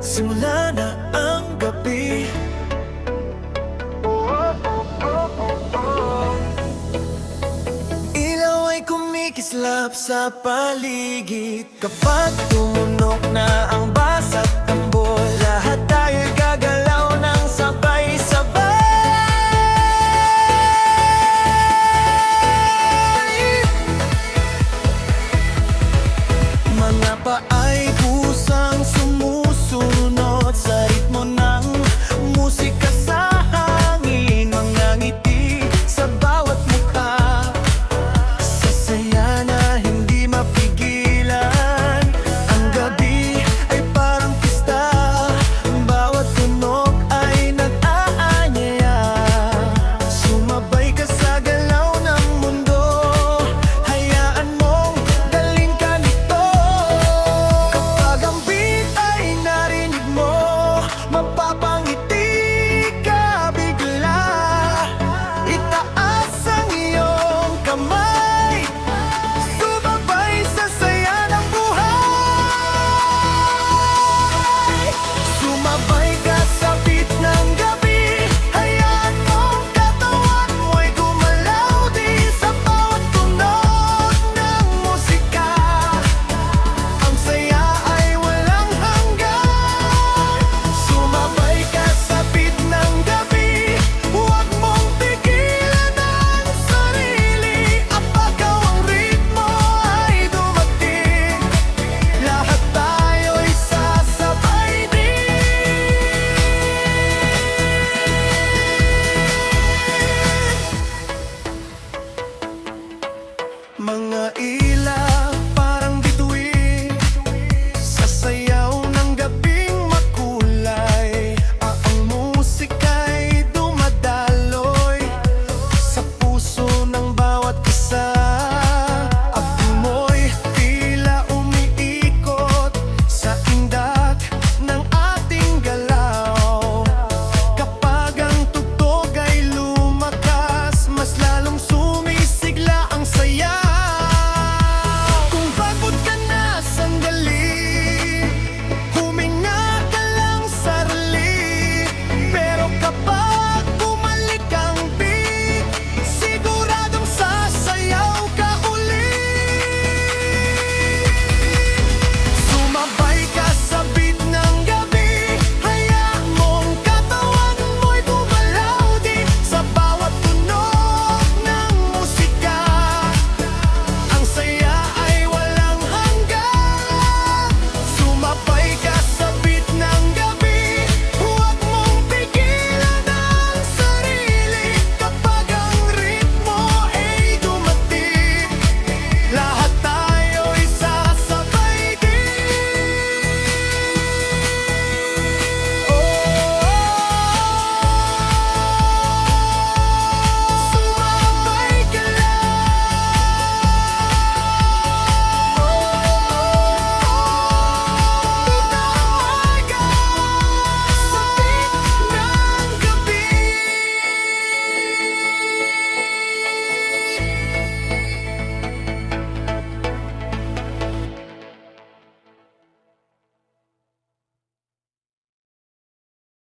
Simula na ang gabi. Ilaw ay kumikislap sa paligid. Kapag tumunok na ang bass at tambol, lahat tayo'y gagalaw ng sabay-sabay. Mga paay pusang sumusunod sa ritmo ng musika sa hangin. Mga ngiti sa bawat mukha, sa saya na hindi mapigilan. Ang gabi ay parang pista, bawat tunog ay nag-aanyaya. Sumabay ka sa galaw ng mundo, hayaan mong dalhin ka nito. Kapag ang beat ay narinig mo, mapapangiti ka bigla. Itaas ang iyong kamay, sumabay sa saya ng buhay. Sumabay ka sa beat ng gabi, hayaan mong katawan mo'y gumalaw di sa bawat tunog ng musika. Ang saya ay walang hanggan. Sumabay ka sa beat ng gabi, huwag mong pigilan ang sarili. Apagaw ang ritmo ay dumating, lahat tayo'y sasabay din. Mga ilaw